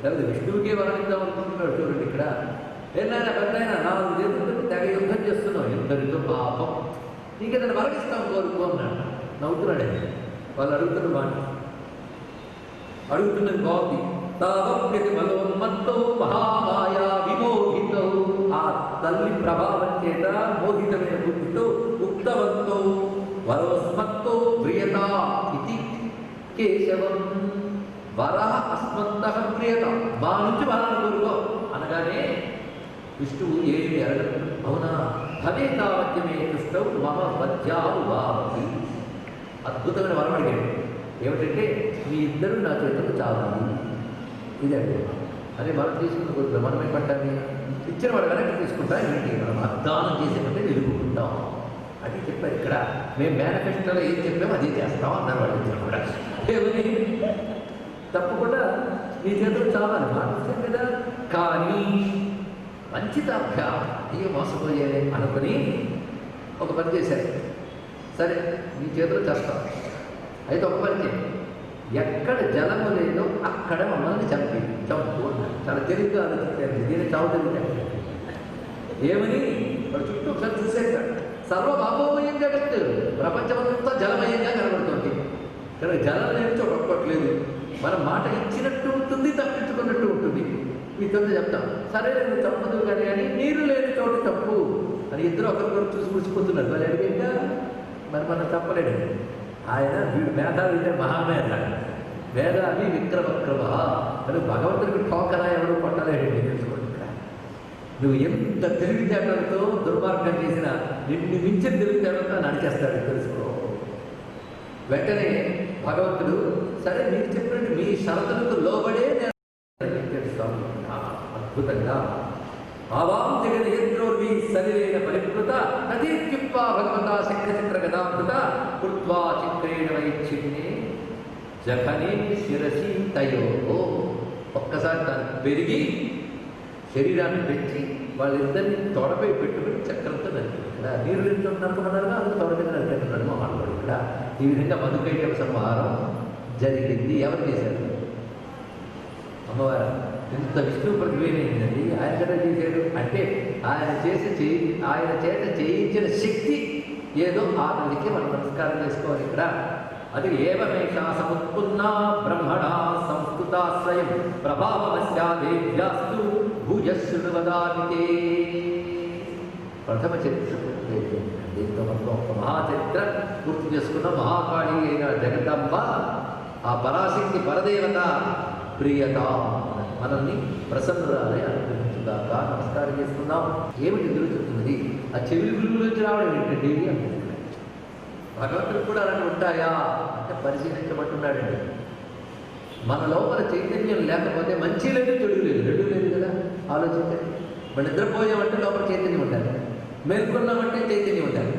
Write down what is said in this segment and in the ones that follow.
లేదా విష్ణువుకే వరణిద్దాం అనుకుంటున్నాడు చూడండి ఇక్కడ. ఏనాయన పెద్దయినా 4 చేతులతో తెగ యుద్ధం చేస్తున్నావు, ఎందరితో పాపం, నీకేదైనా వరణిస్తాం కోరుకో అన్నాడు. నవ్వుతున్నాడండి. వాళ్ళు అడుగుతున్న మాట అడుగుతున్నది బాగుంది. తావప్యతి బలోన్మత్తో మహామాయా విమోహితో, ఆ తల్లి ప్రభావం చేత మోహితమైన బుద్ధితో ఉక్తవంతో వరోస్మత్తో ప్రియత ఇది కేశవం వర అస్మంతః ప్రియత, మా నుంచి వరాన్ని కోరుకో అనగానే విష్ణువు ఏమి అడగదు. అవునా భవే తావత్యమే తుష్టౌ మమ వధ్యాలు వాపి. అద్భుతమైన వరం అడిగాడు. ఏమిటంటే మీ ఇద్దరు నా చేతులు చావాలి. ఇది అడుగుతున్నాం. అదే మనం తీసుకున్న కొద్దిగా మనం ఏం పట్టాలి, ఇచ్చిన వాడు వెనక్కి తీసుకుంటా ఏంటి, మనం అద్దానం చేసేటంటే వెలుగుకుంటాం అది చెప్పారు ఇక్కడ. మేము మేనిఫెస్టోలో ఏం చెప్పామో అదే చేస్తాం అన్నారు వాళ్ళు కూడా. ఏమని తప్పకుండా నీ చేతులు చావాలి మాట్లాడతాం కదా. కానీ వంచితాభ్యా అయ్యో మోసపోయాలి అనుకుని ఒక పని చేశారు. సరే నీ చేతులు చేస్తాం, అయితే ఒక పని చేయండి, ఎక్కడ జలము లేదో అక్కడ మమ్మల్ని చంపు అన్నారు. చాలా తెలివిగా ఆలోచించారు. దీన్ని చావు తెలియదు. ఏమని వాడు చుట్టూ ఒకసారి చూసేస్తాడు. సర్వభావమయం జగత్తు, ప్రపంచమంతా జలమయంగా కనబడుతుంది. కానీ జలం లేని చోట ఒక్కట్లేదు. మనం మాట ఇచ్చినట్టు ఉంటుంది, తప్పించుకున్నట్టు ఉంటుంది. మీతో చెప్తాం సరే నేను తప్పదు కానీ నీరు లేని చోటు తప్పు అని ఇద్దరు ఒకరికొకరు చూసి ముడిచిపోతున్నారు. వాళ్ళు అడిగిందా మరి మనం తప్పలేడు. ఆయన వీడు మేధావి, మహామేధావి, వేదావి విక్రమక్రమ అని భగవంతుడికి టోకరా ఎవరు పట్టలేడు. తెలుసుకోండి, నువ్వు ఎంత తెలివితేటలతో దుర్మార్గం చేసినా నిన్ను మించిన తెలివితేటలతో నడిచేస్తాడు తెలుసుకో. వెంటనే భగవంతుడు సరే మీరు చెప్పినట్టు మీ షరతులకు లోబడే అద్భుతంగా ఆవాం జగద్యోర్వి సలిలేన పరికృత నదీత్యుక్వా భగవతా శంఖచక్ర గదామృత కృత్వా చిక్రేణ వైచ్చిన్నే జఖనే శిరసి తయో. ఒక్కసారి దాన్ని పెరిగి శరీరాన్ని పెంచి వాళ్ళిద్దరిని తోడపై పెట్టుకుని చక్రంతో నడిపిక్కడ నీరు నడకమన్నారుగా అందుకు తోడ మీద నడిపెట్టున్నాడు మా మాట్లాడు ఇక్కడ. ఈ విధంగా మధుకైటవ సంహారం జరిగింది. ఎవరు చేశారు? అమ్మవారు. ఇంత విష్ణు ప్రతిభేమైందండి. ఆయన కదా చేశారు అంటే ఆయన చేత చేయించిన శక్తి ఏదో ఆ నదికి మనం నమస్కారం చేసుకోవాలి ఇక్కడ. అది ఏవమేషా సముత్పన్నా బ్రహ్మణా సంస్కృతాశ్రయం ప్రభావమస్యాదేవ్యాస్తు భూజశృణువదామితే. ప్రథమ చరిత్ర దీంతో మొత్తం ఒక మహాచరిత్ర పూర్తి చేసుకున్న మహాకాళి అయిన జగదంబ, ఆ పరాశక్తి పరదేవత ప్రియత మనల్ని ప్రసన్నురాలే అనుగ్రహించుగాక. నమస్కారం చేసుకుందాం. ఏమిటి ఎదురు చెప్తున్నది? ఆ చెవి గురించి రావడం ఏంటండి అంటే భగవంతుడు కూడా అలాంటి ఉంటాయా అంటే పరిశీలించబట్టున్నాడండి. మన లోపల చైతన్యం లేకపోతే మంచి లేదు చెడు లేదు, రెండు లేదు కదా. ఆలోచించండి. మనం నిద్రపోయామంటే లోపల చైతన్యం ఉండాలి, మేల్కొన్నామంటే చైతన్యం ఉండాలి,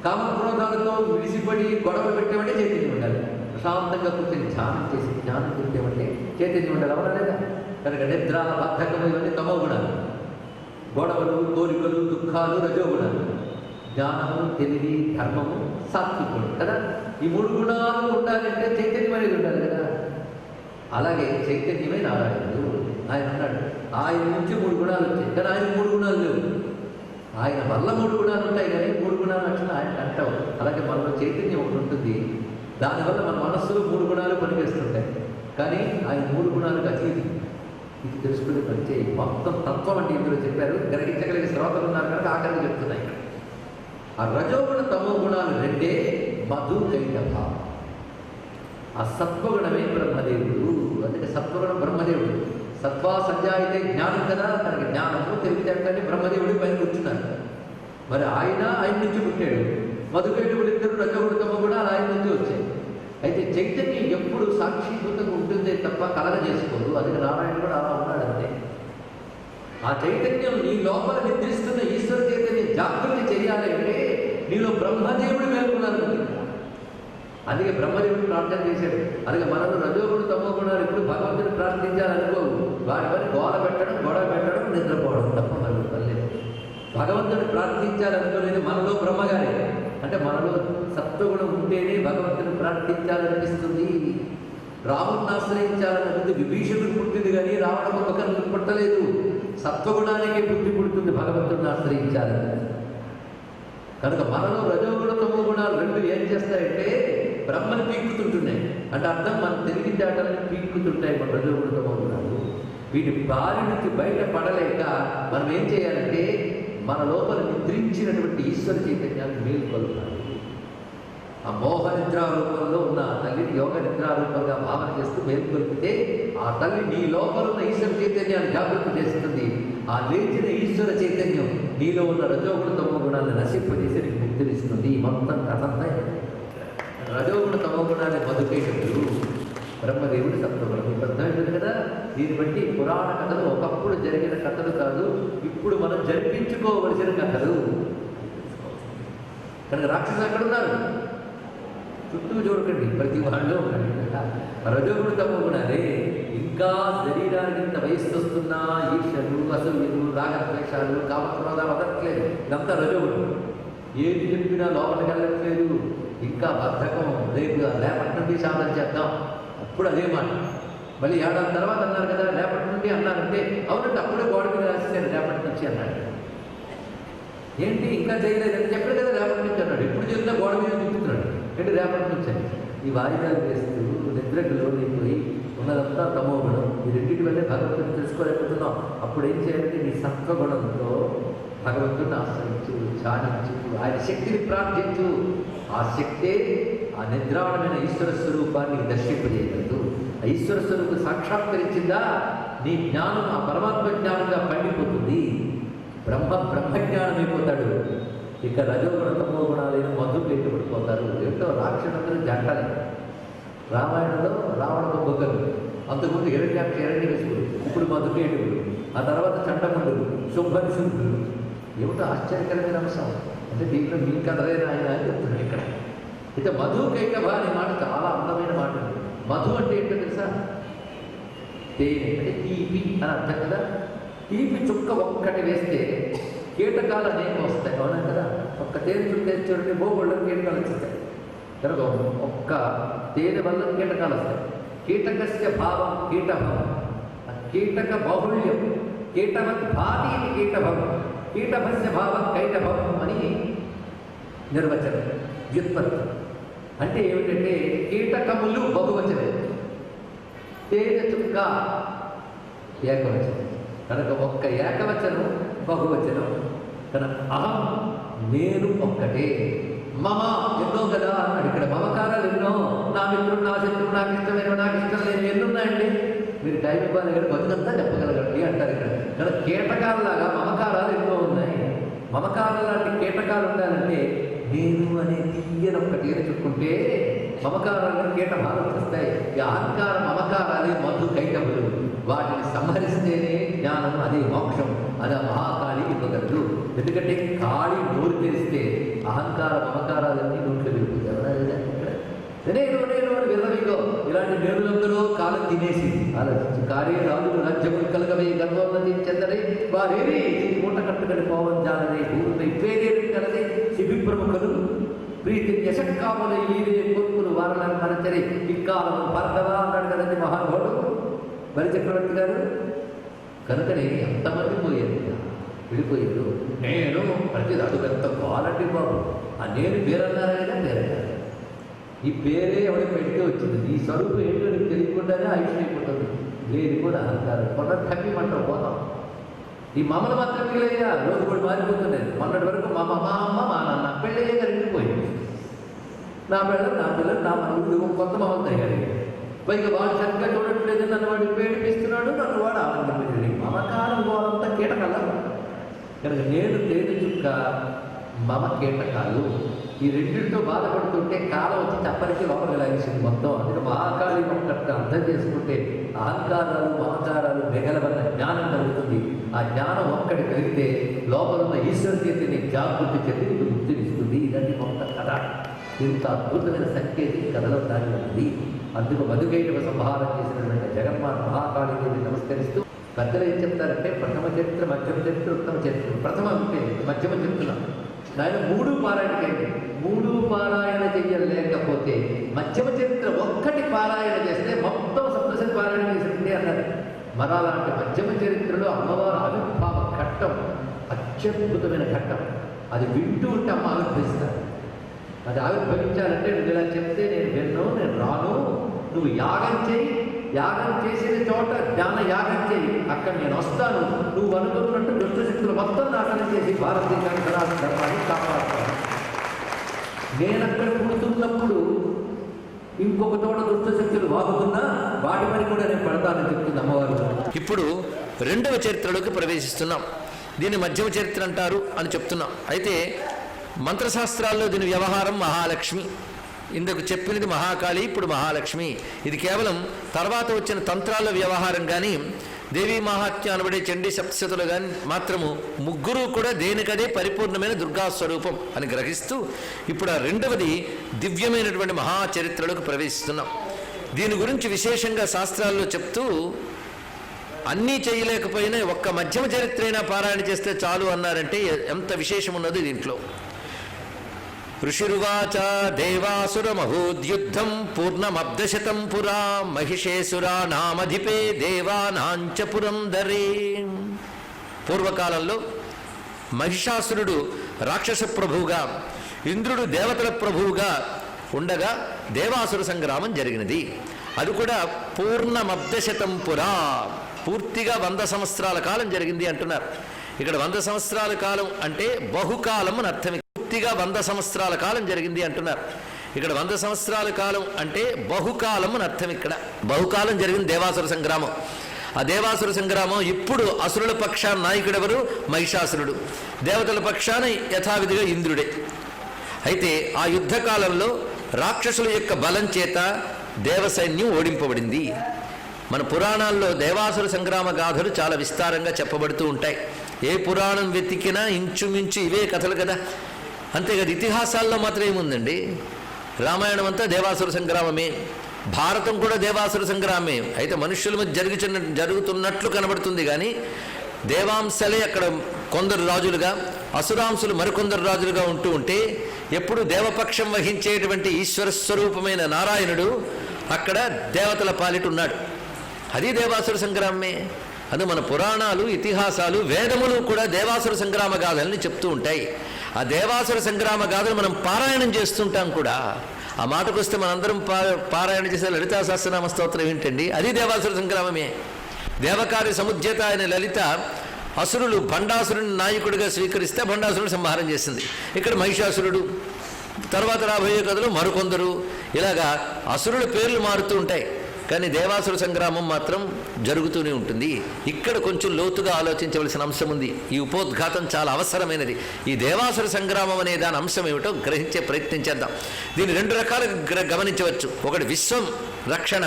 కామక్రోధాలతో విడిసిపడి గొడవ పెట్టామంటే చైతన్యం ఉండాలి, ప్రశాంతంగా కూర్చొని ధ్యానం చేసి జ్ఞానం చేసామంటే చైతన్యం ఉండాలి. అవనా లేదా? కనుక నిద్ర బద్ధకము ఇవన్నీ తమో గుణాలు, గొడవలు కోరికలు దుఃఖాలు రజోగుణాలు, జ్ఞానము తెలివి ధర్మము సాత్వికుడు కదా. ఈ 3 గుణాలు ఉండాలంటే చైతన్యం అనేది ఉండాలి కదా. అలాగే చైతన్యమే నారాయణుడు. ఆయన ఉన్నాడు, ఆయన నుంచి 3 గుణాలు వచ్చాయి కానీ ఆయన 3 గుణాలు లేవు. ఆయన వల్ల 3 గుణాలు ఉంటాయి కానీ 3 గుణాలు వచ్చిన ఆయన అంటావు. అలాగే మనలో చైతన్యం ఒకటి ఉంటుంది, దానివల్ల మన మనస్సులో 3 గుణాలు పనిచేస్తుంటాయి కానీ ఆయన 3 గుణాలకు అతీతం. ఇది తెలుసుకునే పరిచయ మొత్తం తత్వం అంటే ఇందులో చెప్పారు. గ్రహించగలిగే శ్రోతలు ఉన్నారు కనుక ఆఖరికి చెప్తున్నాయి. ఆ రజోగుణ తమో గుణాలు రెండే మధు కైటభ. ఆ సత్వగుణమే బ్రహ్మదేవుడు. అందుకే సత్వగుణం బ్రహ్మదేవుడు. సత్వా సంజాయితే జ్ఞానం కదా. తనకి జ్ఞానము తెలివితేటని బ్రహ్మదేవుడి పైన కూర్చున్నారు. మరి ఆయన నుంచి పుట్టాడు. మధుకైటవులు ఇద్దరు రజోగుణ తమో గుణాలు ఆయన నుంచి వచ్చాయి. అయితే చైతన్యం ఎప్పుడు సాక్షిభూతంగా ఉంటుందే తప్ప కలగ చేసుకోదు. అది నారాయణ కూడా అలా ఉన్నాడు అంతే. ఆ చైతన్యం నీ లోపల నిద్రిస్తున్న ఈశ్వర చైతన్యం జాగృతి చేయాలి అంటే నీలో బ్రహ్మదేవుడు మేల్కొన్నారు. అందుకే బ్రహ్మదేవుడు ప్రార్థన చేశాడు. అలాగే మనలో రజోగుణ తమో గుణాలు ఇప్పుడు భగవంతుని ప్రార్థించాలనుకోవు. వాటి పని గోడ పెట్టడం, గొడవ పెట్టడం, నిద్రపోవడం తప్ప మనకు పర్లేదు. భగవంతుని ప్రార్థించాలనుకోలేదు మనలో బ్రహ్మగారే. అంటే మనలో సత్వగుణం ఉంటేనే భగవంతుని ప్రార్థించాలనిపిస్తుంది. రాముడిని ఆశ్రయించాలన్నది విభీషణుడు పుట్టింది కానీ రావణ కుంభకర్ణుడు పుట్టలేదు. సత్వగుణానికే బుద్ధి పుడుతుంది భగవంతుడిని ఆశ్రయించాలని. కనుక మనలో రజోగుణ తమో గుణాలు రెండు ఏం చేస్తాయంటే బ్రహ్మని పీక్కుతుంటున్నాయి. అంటే అర్థం మన తెలివి దాటాలని పీక్కుతుంటాయి మన రజోగుణ తమో గుణాలు. వీటి బారి నుంచి బయట పడలేక మనం ఏం చేయాలంటే మన లోపల నిద్రించినటువంటి ఈశ్వర చైతన్యాన్ని మేల్కొల్పాలి. ఆ మోహ నిద్రారూపంలో ఉన్న ఆ తల్లిని యోగ నిద్రారూపంగా భావన చేస్తూ మేల్కొల్పితే ఆ తల్లి నీ లోపల ఉన్న ఈశ్వర చైతన్యాన్ని జాగృతి చేస్తుంది. ఆ లేచిన ఈశ్వర చైతన్యం నీలో ఉన్న రజోగుణ తమో గుణాలను నశింపజేసి నీకు ముక్తినిస్తుంది. ఈ మొత్తం కథంతా రజోగుణ తమో గుణాన్ని మధుకేశుడు, బ్రహ్మదేవుడు సప్తగుణం. ఇప్పుడు అర్థమైంది కదా. దీన్ని బట్టి పురాణ కథలు ఒకప్పుడు జరిగిన కథలు కాదు, ఇప్పుడు మనం జరిపించుకోవలసిన కథలు. కనుక రాక్షసులు ఎక్కడ ఉన్నారు? చుట్టూ చూడకండి, ప్రతి వాళ్ళు రజోగుణ తమో గుణాలే. ఇంకా శరీరానికి ఇంత వయస్సు వస్తున్నా ఈర్ష్యలు, అసూయలు, రాగద్వేషాలు, కామక్రోధాలు వదలట్లేదు. ఇదంతా రజోగుణం. ఏది చెప్పినా లోపలికి వెళ్ళట్లేదు. ఇంకా బద్ధకం, రేపటి నుండి సాధన చేద్దాం, అప్పుడు అదే మాట. మళ్ళీ ఏడాది తర్వాత అన్నారు కదా రేపటి నుండి అన్నారంటే అవునంటే అప్పుడే గోడ మీద రాసేసాను రేపటి నుంచి అన్నాడు. ఏంటి ఇంకా చేయలేదని చెప్పాడు కదా రేపటి నుంచి అన్నాడు. ఎప్పుడు చేసినా గోడ మీద తిప్పుతున్నాడు. ఏంటి రేపటి నుంచి అని ఈ వాయిదాలు వేస్తూ నిద్రకు లోనైపోయి ఉన్నదంతా తమో గుణం. ఈ రెండింటి వల్లే భగవంతుని తెలుసుకోలేకపోతున్నాం. అప్పుడు ఏం చేయాలంటే నీ సత్వగుణంతో భగవంతుని ఆశ్రయించు, ధ్యానించు, ఆయన శక్తిని ప్రార్థించు. ఆ శక్తే ఆ నిద్రాణమైన ఈశ్వర స్వరూపాన్ని దర్శింపజేయగలదు. ఆ ఈశ్వర స్వరూపం సాక్షాత్కరించిందా నీ జ్ఞానం ఆ పరమాత్మ జ్ఞానంగా పండిపోతుంది. బ్రహ్మజ్ఞానం అయిపోతాడు. ఇక రజోగుణ తమో గుణాలైన మధుపేట పడిపోతారు. ఏంటో రాక్షసులందరూ జంటలే. రామాయణంలో రావణ కుంభకర్ణుడు, అంతకుముందు హిరణ్యకశిపుడు, ఇప్పుడు మధుకేటుడు, ఆ తర్వాత చండముండుడు, శుంభనిశుంభుడు. ఏమిటో ఆశ్చర్యకరమైన అంశం. అంటే దీంట్లో మీ కథలైన ఆయన అని చెప్తున్నాడు ఇక్కడ. అయితే మధుకైటభ అనే మాట చాలా అందమైన మాట. మధు అంటే ఏంటో తెలుసా? తేనె అంటే తీపి అని అర్థం కదా. తీపి చుక్క ఒక్కటి వేస్తే కీటకాలు అనేక వస్తాయి, అవునా కదా. ఒక్క తేనె చుక్క వేసి చూడండి, బోగొళ్ళకి కీటకాలు వచ్చేస్తాయి. కనుక ఒక్క తేనె వల్ల కీటకాలు వస్తాయి. కీటకస్య భావం కీటభవం, కీటక బాహుళ్యం, కీటవత్ భాతి కీటభవం, కీటభస్య భావం కైటభవం అని నిర్వచనం, వ్యుత్పత్తి. అంటే ఏమిటంటే కీటకములు బహువచనం, తేనె చుక్క ఏకవచనం. కనుక ఒక్క ఏకవచనం బహువచనం. కనుక అహం నేను ఒక్కటే, మమ ఎన్నో కదా అన్నాడు. ఇక్కడ మమకారాలు ఎన్నో. నా మిత్రుడు, నా శత్రువు, నాకు ఇష్టమైన, నాకు ఇష్టం లేని ఎన్నున్నాయండి. మీరు టైం ఇవ్వాలి ఇక్కడ బతుకంతా చెప్పగలగండి అంటారు ఇక్కడ. కనుక కీటకాలలాగా మమకారాలు ఎన్నో ఉన్నాయి. మమకారం లాంటి కీటకాలు ఉండాలంటే నేను అనే తీయని ఒక్కటి అని చెప్పుకుంటే మమకారాలను కీటభాలు వస్తాయి. ఈ అహంకార మమకారాలే మధు కైటములు. వాటిని సంహరిస్తేనే జ్ఞానం, అదే మోక్షం. అది మహాకాళి ఇవ్వగలదు. ఎందుకంటే కాళి నోరు తెరిస్తే అహంకార మమకారాలన్నీ నోట్లు వెళ్ళిపోతాయి. ఎవరైనా ఇక్కడ నేను నేను అని విర్రవీగో ఇలాంటి నేరులందరూ కాలం తినేసి ఆలోచించి కార్య రాజులు రాజ్యములు కలగవే గర్వోన్నతి చెందరే వారేవి మూట కట్టుకని పోవం జానరే ఊరుపై పేరేరు కలదే శిబి ప్రముఖులు ప్రీతి యశక్కాములు ఈరే కొడుకులు వారలను మరచరే ఇక్కాలం పర్దవా అన్నాడు కదండి మహానుభావుడు బలిచక్రవర్తి గారు. కనుకనే ఎంతమంది పోయారు, విడిపోయారు. నేను ప్రతి అడుగంత బాలండి బాబు. ఆ నేను పేరన్నారా కదా పేరన్నారు. ఈ పేరే ఎవరికి పెడితే వచ్చింది. ఈ స్వరూపం ఏంటో నీకు తెలియకుండానే ఆయుష్ అయిపోతుంది. లేదు కూడా అహంకారం. మొన్నటి హ్యాపీ మంట పోతాం. ఈ మమ్మల్ని మాత్రం మిగిలయ్యా రోజు కూడా మారిపోతున్నాయి. మొన్నటి వరకు మా అమ్మ మా నాన్న పెళ్ళయ్యగా రెండిపోయింది. నా పిల్లలు నా పిల్లలు నా మనవుడు కొత్త మమ్మల్ని తయారు. పైగా వాడు సరిగ్గా చూడట్లేదు, నన్ను వాడు పేడిపిస్తున్నాడు, నన్ను వాడు ఆనందించండి. మమకారం వాళ్ళంతా కీటకాల. కనుక నేను తేనె చుక్క, మమ కీటకాలు. ఈ రెండింటితో బాధపడుతుంటే కాలం వచ్చి తప్పనికి లోపలికి లాగేసింది మొత్తం. అందుకే మహాకాళి ఒక్కటి అర్థం చేసుకుంటే అహంకారాలు మమకారాలు మిగలవన్న జ్ఞానం కలుగుతుంది. ఆ జ్ఞానం ఒక్కటి కలిగితే లోపల ఉన్న ఈశ్వర చేతిని జాగృతి చెంది నీకు ముక్తినిస్తుంది. ఇదండి మొత్తం కథ. ఇంత అద్భుతమైన సంకేతి కథలో దాగి ఉంది. అందుకు మధుకైటవ సంహారం చేసినటువంటి జగన్మాత మహాకాళిదేవి నమస్కరిస్తూ పెద్దలు ఏం చెప్తారంటే ప్రథమ చరిత్ర, మధ్యమ చరిత్ర, ఉత్తమ చరిత్ర. ప్రథమ అంటే మధ్యమ చెప్తున్నాం. నాయన 3 పారాయణ చేయండి. 3 పారాయణ చెయ్యలేకపోతే మధ్యమ చరిత్ర ఒక్కటి పారాయణ చేస్తే మొత్తం సప్తశతి పారాయణ చేసింది అన్నారు. మరలాంటి మధ్యమ చరిత్రలో అమ్మవారు ఆవిర్భావ ఘట్టం అత్యద్భుతమైన ఘట్టం. అది వింటూ ఉంటే అమ్మ ఆవిర్భవిస్తారు. అది ఆవిర్భవించాలంటే నువ్వు ఇలా చెప్తే నేను విన్ను, నేను రాను, నువ్వు యాగం చేయి, యాగం చేసిన చోట జ్ఞాన యాగం చేయి, అక్కడ నేను వస్తాను, నువ్వు అనుకున్నట్టు దుష్టశక్తులు మొత్తం నాశనం చేసి భారతదేశాన్ని సనాతన ధర్మాన్ని కాపాడుతాను. నేనక్కడ పుడుతున్నప్పుడు ఇంకొక చోట దుష్టశక్తులు వాగుతున్నా వాటి పని కూడా నేను పడతానని చెప్తుంది అమ్మవారు. ఇప్పుడు 2వ చరిత్రలోకి ప్రవేశిస్తున్నాం. దీన్ని మధ్యమ చరిత్ర అంటారు అని చెప్తున్నాం. అయితే మంత్రశాస్త్రాల్లో దీని వ్యవహారం మహాలక్ష్మి, ఇందుకు చెప్పినది మహాకాళి, ఇప్పుడు మహాలక్ష్మి. ఇది కేవలం తర్వాత వచ్చిన తంత్రాల వ్యవహారం. కానీ దేవీ మహాత్మ్యం అనబడే చండీ సప్తశతులు కానీ మాత్రము ముగ్గురు కూడా దేనికదే పరిపూర్ణమైన దుర్గాస్వరూపం అని గ్రహిస్తూ ఇప్పుడు ఆ 2వది దివ్యమైనటువంటి మహాచరిత్రలోకి ప్రవేశిస్తున్నాం. దీని గురించి విశేషంగా శాస్త్రాల్లో చెప్తూ అన్నీ చేయలేకపోయినా ఒక్క మధ్యమ చరిత్ర అయినా పారాయణ చేస్తే చాలు అన్నారంటే ఎంత విశేషం ఉన్నది దీంట్లో. ఋషిరువాచ దేవాసుర మహోద్యుద్ధం పూర్ణమబ్దశతం పురా మహిషేసురా నామధిపే దేవానాంచ పురందరే. పూర్వకాలంలో మహిషాసురుడు రాక్షస ప్రభువుగా, ఇంద్రుడు దేవతల ప్రభువుగా ఉండగా దేవాసుర సంగ్రామం జరిగినది. అది కూడా పూర్ణమబ్దశతం పురా, పూర్తిగా 100 సంవత్సరాల కాలం జరిగింది అంటున్నారు. ఇక్కడ 100 సంవత్సరాల కాలం అంటే బహుకాలం అని అర్థం. పూర్తిగా 100 సంవత్సరాల కాలం జరిగింది అంటున్నారు. ఇక్కడ 100 సంవత్సరాల కాలం అంటే బహుకాలం అని అర్థం. ఇక్కడ బహుకాలం జరిగింది దేవాసుర సంగ్రామం. ఆ దేవాసుర సంగ్రామం ఇప్పుడు అసురుల పక్షాన నాయకుడెవరు? మహిషాసురుడు. దేవతల పక్షాన యథావిధిగా ఇంద్రుడే. అయితే ఆ యుద్ధకాలంలో రాక్షసుల యొక్క బలం చేత దేవసైన్యం ఓడింపబడింది. మన పురాణాల్లో దేవాసుర సంగ్రామ గాథలు చాలా విస్తారంగా చెప్పబడుతూ ఉంటాయి. ఏ పురాణం వెతికినా ఇంచుమించు ఇవే కథలు కదా. అంతేకాదు ఇతిహాసాల్లో మాత్రం ఏముందండి, రామాయణం అంతా దేవాసుర సంగ్రామమే, భారతం కూడా దేవాసుర సంగ్రామమే. అయితే మనుష్యుల మధ్య జరుగుతున్నట్లు కనబడుతుంది కానీ దేవాంశలే అక్కడ కొందరు రాజులుగా, అసురాంశులు మరికొందరు రాజులుగా ఉంటూ ఉంటే ఎప్పుడు దేవపక్షం వహించేటువంటి ఈశ్వర స్వరూపమైన నారాయణుడు అక్కడ దేవతల పాలిట ఉన్నాడు. అది దేవాసుర సంగ్రామమే. అది మన పురాణాలు, ఇతిహాసాలు, వేదములు కూడా దేవాసుర సంగ్రామ గాథల్ని చెప్తూ ఉంటాయి. ఆ దేవాసుర సంగ్రామ గాథలు మనం పారాయణం చేస్తుంటాం కూడా. ఆ మాటకు వస్తే మనందరం పారాయణ చేసే లలితా సహస్రనామ స్తోత్రం ఏంటండి, అది దేవాసుర సంగ్రామమే. దేవకార్య సముద్యత అయిన లలిత అసురులు భండాసురుని నాయకుడిగా స్వీకరిస్తే భండాసురుని సంహారం చేసింది. ఇక్కడ మహిషాసురుడు, తర్వాత రాబోయే కథలు మరికొందరు, ఇలాగా అసురుల పేర్లు మారుతూ ఉంటాయి. కానీ దేవాసుర సంగ్రామం మాత్రం జరుగుతూనే ఉంటుంది. ఇక్కడ కొంచెం లోతుగా ఆలోచించవలసిన అంశం ఉంది. ఈ ఉపోద్ఘాతం చాలా అవసరమైనది. ఈ దేవాసుర సంగ్రామం అనే దాని అంశం ఏమిటో గ్రహించే ప్రయత్నం చేద్దాం. దీన్ని 2 రకాలుగా గమనించవచ్చు. ఒకటి విశ్వం రక్షణ,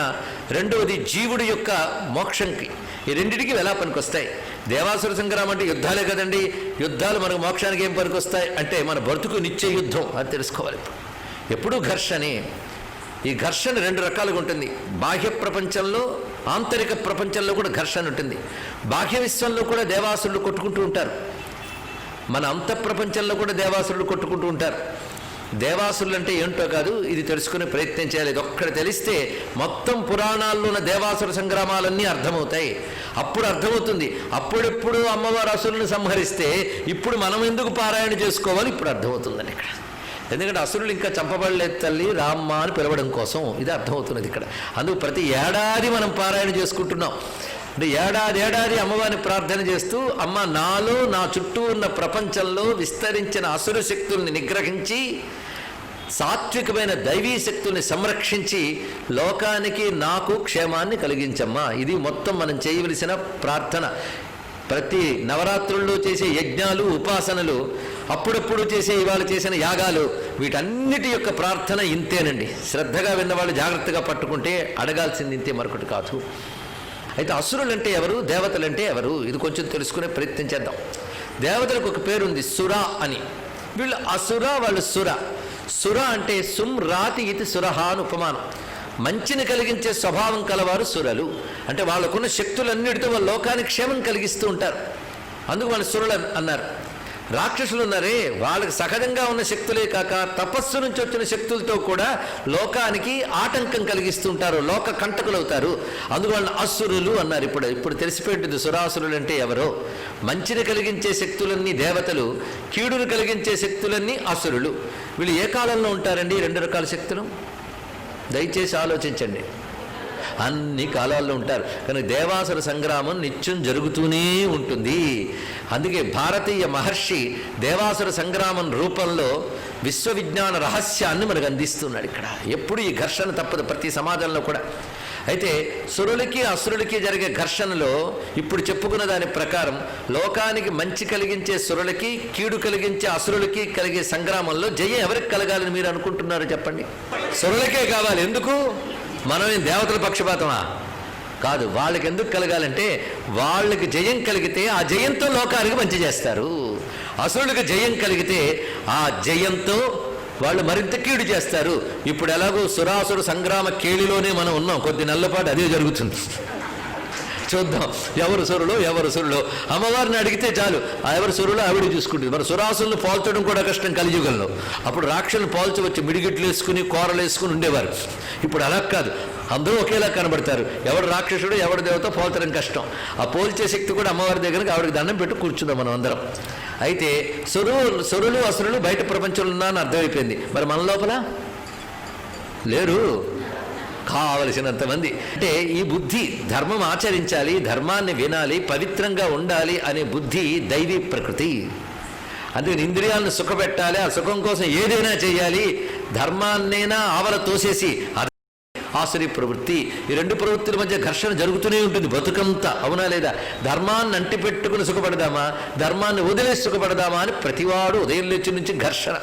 రెండవది జీవుడి యొక్క మోక్షంకి. ఈ రెండింటికి ఎలా పనికొస్తాయి? దేవాసుర సంగ్రామం అంటే యుద్ధాలే కదండి. యుద్ధాలు మనకు మోక్షానికి ఏం పనికొస్తాయి అంటే మన బ్రతుకు నిత్య యుద్ధం, అది తెలుసుకోవాలి. ఎప్పుడూ ఘర్షణే. ఈ ఘర్షణ 2 రకాలుగా ఉంటుంది. బాహ్య ప్రపంచంలో, ఆంతరిక ప్రపంచంలో కూడా ఘర్షణ ఉంటుంది. బాహ్య విశ్వంలో కూడా దేవాసురులు కొట్టుకుంటూ ఉంటారు. మన అంత ప్రపంచంలో కూడా దేవాసురులు కొట్టుకుంటూ ఉంటారు. దేవాసురులు అంటే ఏంటో కాదు, ఇది తెలుసుకునే ప్రయత్నం చేయాలి. ఇది ఒక్కడ తెలిస్తే మొత్తం పురాణాల్లో ఉన్న దేవాసుర సంగ్రామాలన్నీ అర్థమవుతాయి. అప్పుడు అర్థమవుతుంది. అప్పుడెప్పుడు అమ్మవారు అసురులను సంహరిస్తే ఇప్పుడు మనం ఎందుకు పారాయణ చేసుకోవాలి ఇప్పుడు అర్థమవుతుందని ఇక్కడ. ఎందుకంటే అసురులు ఇంకా చంపబడలేదు తల్లి రామ్మ అని పిలవడం కోసం ఇది అర్థమవుతున్నది ఇక్కడ. అందుకు ప్రతి ఏడాది మనం పారాయణ చేసుకుంటున్నాం. అంటే ఏడాది అమ్మవారిని ప్రార్థన చేస్తూ, అమ్మ నాలో నా చుట్టూ ఉన్న ప్రపంచంలో విస్తరించిన అసుర శక్తుల్ని నిగ్రహించి సాత్వికమైన దైవీ శక్తుల్ని సంరక్షించి లోకానికి నాకు క్షేమాన్ని కలిగించమ్మా. ఇది మొత్తం మనం చేయవలసిన ప్రార్థన. ప్రతి నవరాత్రుల్లో చేసే యజ్ఞాలు, ఉపాసనలు, అప్పుడప్పుడు చేసే ఇవాళ చేసిన యాగాలు, వీటన్నిటి యొక్క ప్రార్థన ఇంతేనండి. శ్రద్ధగా విన్నవాళ్ళు జాగ్రత్తగా పట్టుకుంటే అడగాల్సింది ఇంతే, మరొకటి కాదు. అయితే అసురులంటే ఎవరు, దేవతలంటే ఎవరు, ఇది కొంచెం తెలుసుకునే ప్రయత్నం చేద్దాం. దేవతలకు ఒక పేరుంది సుర అని. వీళ్ళు అసుర, వాళ్ళు సుర. సుర అంటే సుం రాతి ఇది సురహ అని ఉపమానం. మంచిని కలిగించే స్వభావం కలవారు సురలు. అంటే వాళ్ళకున్న శక్తులన్నిటితో వాళ్ళ లోకానికి క్షేమం కలిగిస్తూ ఉంటారు. అందుకు వాళ్ళు సురలు అన్నారు. రాక్షసులు ఉన్నారే వాళ్ళకి సహజంగా ఉన్న శక్తులే కాక తపస్సు నుంచి వచ్చిన శక్తులతో కూడా లోకానికి ఆటంకం కలిగిస్తుంటారు, లోక కంటకులు అవుతారు. అందువల్ల అసురులు అన్నారు. ఇప్పుడు తెలిసిపోయింటుంది సురాసురులు అంటే ఎవరో. మంచిని కలిగించే శక్తులన్నీ దేవతలు, కీడును కలిగించే శక్తులన్నీ అసురులు. వీళ్ళు ఏ కాలంలో ఉంటారండి? 2 రకాల శక్తులు దయచేసి ఆలోచించండి. అన్ని కాలాల్లో ఉంటారు. కానీ దేవాసుర సంగ్రామం నిత్యం జరుగుతూనే ఉంటుంది. అందుకే భారతీయ మహర్షి దేవాసుర సంగ్రామం రూపంలో విశ్వవిజ్ఞాన రహస్యాన్ని మనకు అందిస్తున్నాడు. ఇక్కడ ఎప్పుడు ఈ ఘర్షణ తప్పదు ప్రతి సమాజంలో కూడా. అయితే సురులకి అసురులకి జరిగే ఘర్షణలో ఇప్పుడు చెప్పుకున్న దాని ప్రకారం లోకానికి మంచి కలిగించే సురులకి, కీడు కలిగించే అసురులకి కలిగే సంగ్రామంలో జయం ఎవరికి కలగాలని మీరు అనుకుంటున్నారు చెప్పండి? సురులకే కావాలి. ఎందుకు? మనం దేవతల పక్షపాతమా? కాదు. వాళ్ళకి ఎందుకు కలగాలంటే వాళ్ళకి జయం కలిగితే ఆ జయంతో లోకానికి మంచి చేస్తారు. అసురులకు జయం కలిగితే ఆ జయంతో వాళ్ళు మరింత కీడు చేస్తారు. ఇప్పుడు ఎలాగో సురాసుర సంగ్రామ కేళిలోనే మనం ఉన్నాం. కొద్ది నెలల పాటు అదే జరుగుతుంది. చూద్దాం ఎవరు సురులో ఎవరు సురులో. అమ్మవారిని అడిగితే చాలు, ఎవరు సురులో ఆవిడ చూసుకుంటుంది. మరి సురాసులను పోల్చడం కూడా కష్టం కలియుగంలో. అప్పుడు రాక్షసులను పోల్చవచ్చు, మిడిగిట్లు వేసుకుని కూరలు వేసుకుని ఉండేవారు. ఇప్పుడు అలా కాదు, అందరూ ఒకేలా కనబడతారు. ఎవడు రాక్షసుడు ఎవడు దేవతో పోల్చడం కష్టం. ఆ పోల్చే శక్తి కూడా అమ్మవారి దగ్గరికి ఆవిడకి దండం పెట్టి కూర్చుందాం మనం అందరం. అయితే సురులు అసురులు బయట ప్రపంచంలో ఉన్నా అని అర్థమైపోయింది. మరి మన లోపల లేరు, కావలసినంతమంది. అంటే ఈ బుద్ధి ధర్మం ఆచరించాలి, ధర్మాన్ని వినాలి, పవిత్రంగా ఉండాలి అనే బుద్ధి దైవీ ప్రకృతి. అందుకని ఇంద్రియాలను సుఖపెట్టాలి, ఆ సుఖం కోసం ఏదైనా చేయాలి, ధర్మాన్నైనా ఆవల తోసేసి ఆసురి ప్రవృత్తి. ఈ 2 ప్రవృత్తుల మధ్య ఘర్షణ జరుగుతూనే ఉంటుంది బతుకంతా. అవునా లేదా? ధర్మాన్ని అంటిపెట్టుకుని సుఖపడదామా, ధర్మాన్ని వదిలేసి సుఖపడదామా అని ప్రతివాడు ఉదయం లేచి నుంచి ఘర్షణ.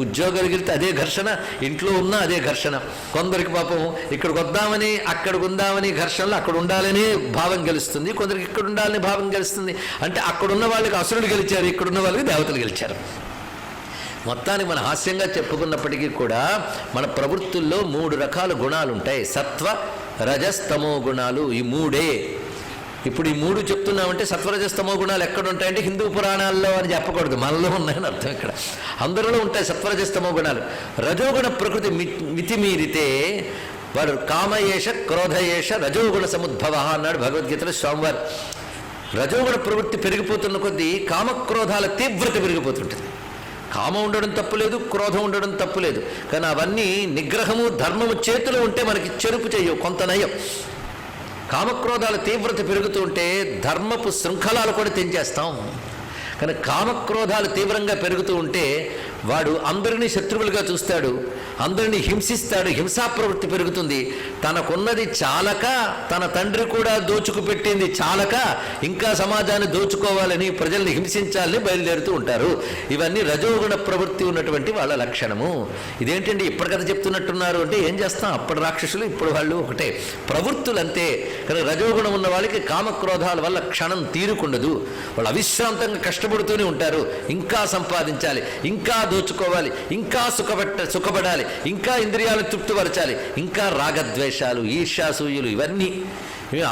ఉద్యోగాలు వెళ్తే అదే ఘర్షణ, ఇంట్లో ఉన్నా అదే ఘర్షణ. కొందరికి పాపం ఇక్కడికి వద్దామని అక్కడికి ఉందామని ఘర్షణలో అక్కడ ఉండాలని భావం గెలుస్తుంది, కొందరికి ఇక్కడ ఉండాలని భావం గెలుస్తుంది. అంటే అక్కడున్న వాళ్ళకి అసురులు గెలిచారు, ఇక్కడున్న వాళ్ళకి దేవతలు గెలిచారు. మొత్తానికి మన హాస్యంగా చెప్పుకున్నప్పటికీ కూడా మన ప్రవృత్తుల్లో 3 రకాల గుణాలు ఉంటాయి. సత్వ రజస్తమో గుణాలు. ఈ 3 ఇప్పుడు ఈ 3 చెప్తున్నామంటే సత్వరజస్తమో గుణాలు ఎక్కడ ఉంటాయంటే హిందూ పురాణాల్లో అని చెప్పకూడదు, మనలో ఉన్నాయని అర్థం. ఇక్కడ అందరిలో ఉంటాయి సత్వరజస్తమో గుణాలు. రజోగుణ ప్రకృతి మితిమీరితే వాడు కామయేష క్రోధయేష రజోగుణ సముద్భవ అన్నాడు భగవద్గీతలో స్వామివారు. రజోగుణ ప్రవృత్తి పెరిగిపోతున్న కొద్దీ కామక్రోధాల తీవ్రత పెరిగిపోతుంటుంది. కామం ఉండడం తప్పులేదు, క్రోధం ఉండడం తప్పులేదు, కానీ అవన్నీ నిగ్రహము ధర్మము చేతిలో ఉంటే మనకి చెరుపు చేయవు, కొంత నయం. కామక్రోధాల తీవ్రత పెరుగుతూ ఉంటే ధర్మపు శృంఖలాలు కూడా తెంచేస్తాం. కానీ కామక్రోధాలు తీవ్రంగా పెరుగుతూ ఉంటే వాడు అందరినీ శత్రువులుగా చూస్తాడు, అందరినీ హింసిస్తాడు, హింసా ప్రవృత్తి పెరుగుతుంది. తనకున్నది చాలక, తన తండ్రి కూడా దోచుకుపెట్టింది చాలక ఇంకా సమాజాన్ని దోచుకోవాలని, ప్రజల్ని హింసించాలని బయలుదేరుతూ ఉంటారు. ఇవన్నీ రజోగుణ ప్రవృత్తి ఉన్నటువంటి వాళ్ళ లక్షణము. ఇదేంటండి ఇప్పటి కథ చెప్తున్నట్టున్నారు అంటే ఏం చేస్తాం, అప్పటి రాక్షసులు ఇప్పుడు వాళ్ళు ఒకటే, ప్రవృత్తులు అంతే. కానీ రజోగుణం ఉన్న వాళ్ళకి కామక్రోధాల వల్ల క్షణం తీరుకుండదు, వాళ్ళు అవిశ్రాంతంగా కష్టపడుతూనే ఉంటారు. ఇంకా సంపాదించాలి, ఇంకా దోచుకోవాలి, ఇంకా సుఖపడాలి, ఇంకా ఇంద్రియాలను తృప్తిపరచాలి, ఇంకా రాగద్వేషాలు, ఈర్ష్యాసూయులు, ఇవన్నీ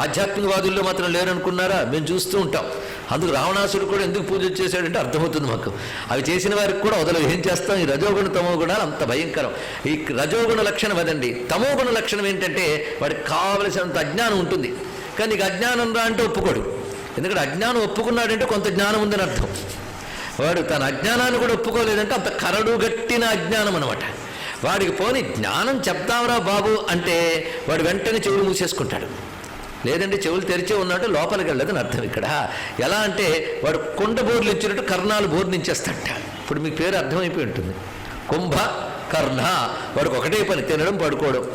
ఆధ్యాత్మికవాదుల్లో మాత్రం లేరనుకున్నారా? మేము చూస్తూ ఉంటాం. అందుకు రావణాసుడు కూడా ఎందుకు పూజ చేశాడంటే అర్థమవుతుంది మాకు. అవి చేసిన వారికి కూడా వదలవు. ఏం చేస్తాం? ఈ రజోగుణ తమో గుణాలు అంత భయంకరం. ఈ రజోగుణ లక్షణం అదండి. తమోగుణ లక్షణం ఏంటంటే వాడికి కావలసినంత అజ్ఞానం ఉంటుంది, కానీ నీకు అజ్ఞానం రా అంటే ఒప్పుకోడు. ఎందుకంటే అజ్ఞానం ఒప్పుకున్నాడంటే కొంత జ్ఞానం ఉందని అర్థం. వాడు తన అజ్ఞానాన్ని కూడా ఒప్పుకోలేదంటే అంత కరడు గట్టిన అజ్ఞానం అనమాట. వాడికి పోని జ్ఞానం చెప్తావురా బాబు అంటే వాడు వెంటనే చెవులు మూసేసుకుంటాడు, లేదంటే చెవులు తెరిచే ఉన్నట్టు లోపలికి వెళ్ళదని అర్థం. ఇక్కడ ఎలా అంటే వాడు కుండ బోర్లు ఇచ్చినట్టు కర్ణాలు బోర్నించేస్తాడట. ఇప్పుడు మీకు పేరు అర్థమైపోయి ఉంటుంది, కుంభ కర్ణ. వాడికి ఒకటే పని, తినడం పడుకోవడం.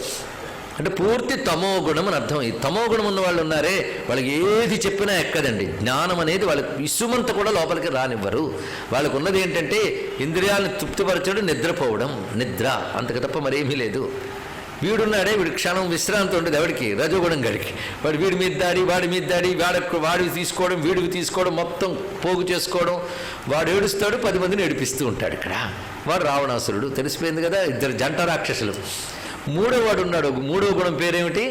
అంటే పూర్తి తమో గుణం అని అర్థం. ఈ తమో గుణం ఉన్న వాళ్ళు ఉన్నారే వాళ్ళకి ఏది చెప్పినా ఎక్కదండి. జ్ఞానం అనేది వాళ్ళకి ఇసుమంత కూడా లోపలికి రానివ్వరు. వాళ్ళకు ఉన్నది ఏంటంటే ఇంద్రియాలను తృప్తిపరచడం, నిద్రపోవడం, నిద్ర, అంతకు తప్ప మరేమీ లేదు. వీడున్నాడే వీడి క్షణం విశ్రాంతి ఉంటుంది ఎవడికి? రజోగుణం గడికి. వాడు వీడి మీద దాడి, వాడి మీద దాడి, వాడివి తీసుకోవడం, వీడివి తీసుకోవడం, మొత్తం పోగు చేసుకోవడం. వాడు ఏడుస్తాడు, 10 మందిని ఏడిపిస్తూ ఉంటాడు. ఇక్కడ వాడు రావణాసురుడు. తెలిసిపోయింది కదా, 2 జంట రాక్షసులు. 3వ వాడు ఉన్నాడు. 3వ గుణం పేరేమిటి?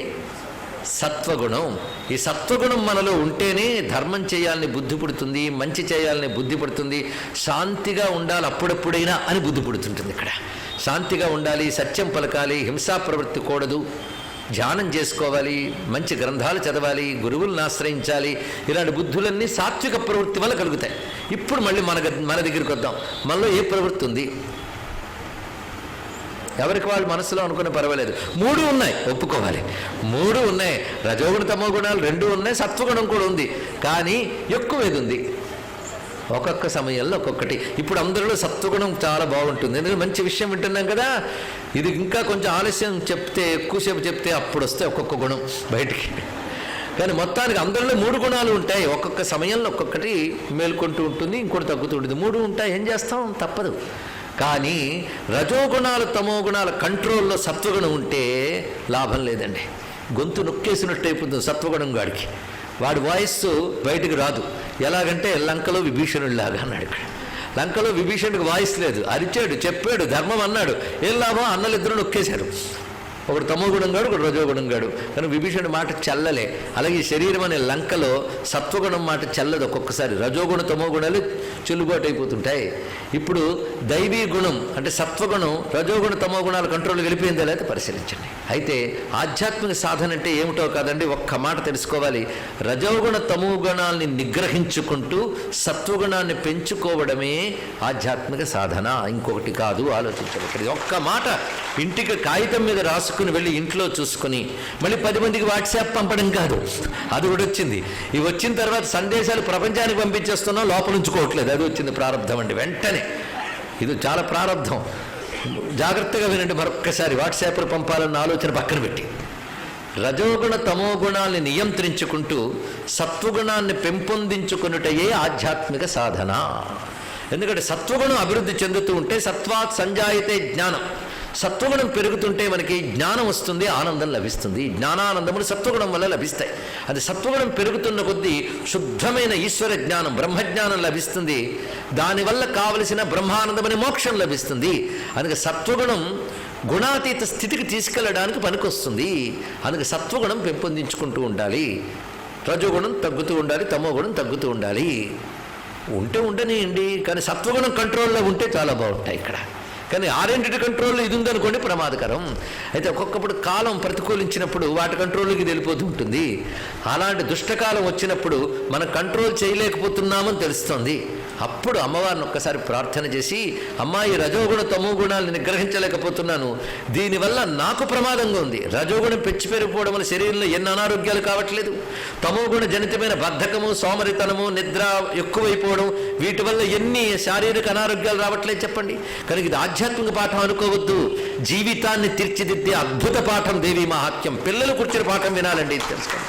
సత్వగుణం. ఈ సత్వగుణం మనలో ఉంటేనే ధర్మం చేయాలని బుద్ధి పుడుతుంది, మంచి చేయాలని బుద్ధి పుడుతుంది, శాంతిగా ఉండాలి అప్పుడప్పుడైనా అని బుద్ధి పుడుతుంటుంది. ఇక్కడ శాంతిగా ఉండాలి, సత్యం పలకాలి, హింసా ప్రవృత్తి కూడదు, ధ్యానం చేసుకోవాలి, మంచి గ్రంథాలు చదవాలి, గురువులను ఆశ్రయించాలి. ఇలాంటి బుద్ధులన్నీ సాత్విక ప్రవృత్తి వల్ల కలుగుతాయి. ఇప్పుడు మళ్ళీ మన దగ్గరికి వద్దాం. మనలో ఏ ప్రవృత్తి ఉంది? ఎవరికి వాళ్ళు మనసులో అనుకునే పర్వాలేదు. 3 ఉన్నాయి, ఒప్పుకోవాలి. 3 ఉన్నాయి. రజోగుణ తమో గుణాలు 2 ఉన్నాయి, సత్వగుణం కూడా ఉంది. కానీ ఎక్కువ ఏది ఉంది? ఒక్కొక్క సమయంలో ఒక్కొక్కటి. ఇప్పుడు అందరిలో సత్వగుణం చాలా బాగుంటుంది, ఎందుకంటే మంచి విషయం వింటున్నాం కదా. ఇది ఇంకా కొంచెం ఆలస్యం చెప్తే, ఎక్కువసేపు చెప్తే అప్పుడు వస్తే ఒక్కొక్క గుణం బయటికి. కానీ మొత్తానికి అందరిలో 3 గుణాలు ఉంటాయి. ఒక్కొక్క సమయంలో ఒక్కొక్కటి మేల్కొంటూ ఉంటుంది, ఇంకోటి తగ్గుతూ ఉంటుంది. 3 ఉంటాయి, ఏం చేస్తాం, తప్పదు. కానీ రజోగుణాలు తమో గుణాల కంట్రోల్లో సత్వగుణం ఉంటే లాభం లేదండి. గొంతు నొక్కేసినట్టు అయిపోతుంది సత్వగుణం గాడికి. వాడి వాయిస్ బయటకు రాదు. ఎలాగంటే లంకలో విభీషణుడిలాగా అన్నాడు. ఇక్కడ లంకలో విభీషణుడికి వాయిస్ లేదు, అరిచాడు, చెప్పాడు, ధర్మం అన్నాడు, ఏం లాభం? అన్నలిద్దరూ నొక్కేశారు. ఒకడు తమోగుణం గాడు, ఒకడు రజోగుణం గాడు. కానీ విభీషణుడి మాట చల్లలే. అలాగే ఈ శరీరం అనే లంకలో సత్వగుణం మాట చల్లదు. ఒక్కొక్కసారి రజోగుణ తమో గుణాలు చెల్లుబాటు అయిపోతుంటాయి. ఇప్పుడు దైవీ గుణం అంటే సత్వగుణం రజోగుణ తమో గుణాల కంట్రోల్ వెళ్ళిపోయిందా లేదా పరిశీలించండి. అయితే ఆధ్యాత్మిక సాధన అంటే ఏమిటో కాదండి, ఒక్క మాట తెలుసుకోవాలి. రజోగుణ తమో గుణాలని నిగ్రహించుకుంటూ సత్వగుణాన్ని పెంచుకోవడమే ఆధ్యాత్మిక సాధన, ఇంకొకటి కాదు. ఆలోచించండి. ఇక్కడ ఒక్క మాట ఇంటికి కాగితం మీద రాసుకుని వెళ్ళి ఇంట్లో చూసుకుని మళ్ళీ 10 మందికి వాట్సాప్ పంపడం కాదు, అది కూడా వచ్చింది. ఇవి వచ్చిన తర్వాత సందేశాలు ప్రపంచానికి పంపించేస్తున్నాం, లోపల ఉంచుకోవట్లేదు. అది వచ్చింది ప్రారంధం అండి. వెంటనే ఇది చాలా ప్రారంధం. జాగ్రత్తగా వినండి మరొక్కసారి. వాట్సాప్లో పంపాలన్న ఆలోచన పక్కన పెట్టి రజోగుణ తమో గుణాన్ని నియంత్రించుకుంటూ సత్వగుణాన్ని పెంపొందించుకున్నటయే ఆధ్యాత్మిక సాధన. ఎందుకంటే సత్వగుణం అభివృద్ధి చెందుతూ ఉంటే సత్వాత్ సంజాయితే జ్ఞానం. సత్వగుణం పెరుగుతుంటే మనకి జ్ఞానం వస్తుంది, ఆనందం లభిస్తుంది. జ్ఞానానందములు సత్వగుణం వల్ల లభిస్తాయి. అది సత్వగుణం పెరుగుతున్న కొద్దీ శుద్ధమైన ఈశ్వర జ్ఞానం, బ్రహ్మజ్ఞానం లభిస్తుంది. దానివల్ల కావలసిన బ్రహ్మానందం అనే మోక్షం లభిస్తుంది. అందుకే సత్వగుణం గుణాతీత స్థితికి తీసుకెళ్ళడానికి పనికొస్తుంది. అందుకే సత్వగుణం పెంపొందించుకుంటూ ఉండాలి, రజోగుణం తగ్గుతూ ఉండాలి, తమో గుణం తగ్గుతూ ఉండాలి. ఉంటే ఉండనియండి, కానీ సత్వగుణం కంట్రోల్లో ఉంటే చాలా బాగుంటాయి ఇక్కడ. కానీ ఆరెంటి కంట్రోల్లో ఇది ఉందనుకోండి ప్రమాదకరం. అయితే ఒక్కొక్కప్పుడు కాలం ప్రతికూలించినప్పుడు వాటి కంట్రోల్కి వెళ్ళిపోతూ ఉంటుంది. అలాంటి దుష్టకాలం వచ్చినప్పుడు మనం కంట్రోల్ చేయలేకపోతున్నామని తెలుస్తుంది. అప్పుడు అమ్మవారిని ఒక్కసారి ప్రార్థన చేసి, అమ్మా ఈ రజోగుణ తమో గుణాలను నిగ్రహించలేకపోతున్నాను, దీనివల్ల నాకు ప్రమాదంగా ఉంది. రజోగుణం పెంచి పెరిగిపోవడం వల్ల శరీరంలో ఎన్ని అనారోగ్యాలు కావట్లేదు, తమోగుణ జనితమైన బద్ధకము, సోమరితనము, నిద్ర ఎక్కువైపోవడం, వీటి వల్ల ఎన్ని శారీరక అనారోగ్యాలు రావట్లేదు చెప్పండి. కనుక ఇది ఆధ్యాత్మిక పాఠం అనుకోవద్దు, జీవితాన్ని తీర్చిదిద్దే అద్భుత పాఠం దేవీ మహాత్మ్యం. పిల్లలు కూర్చుని పాఠం వినాలండి, ఇది తెలుసుకోండి.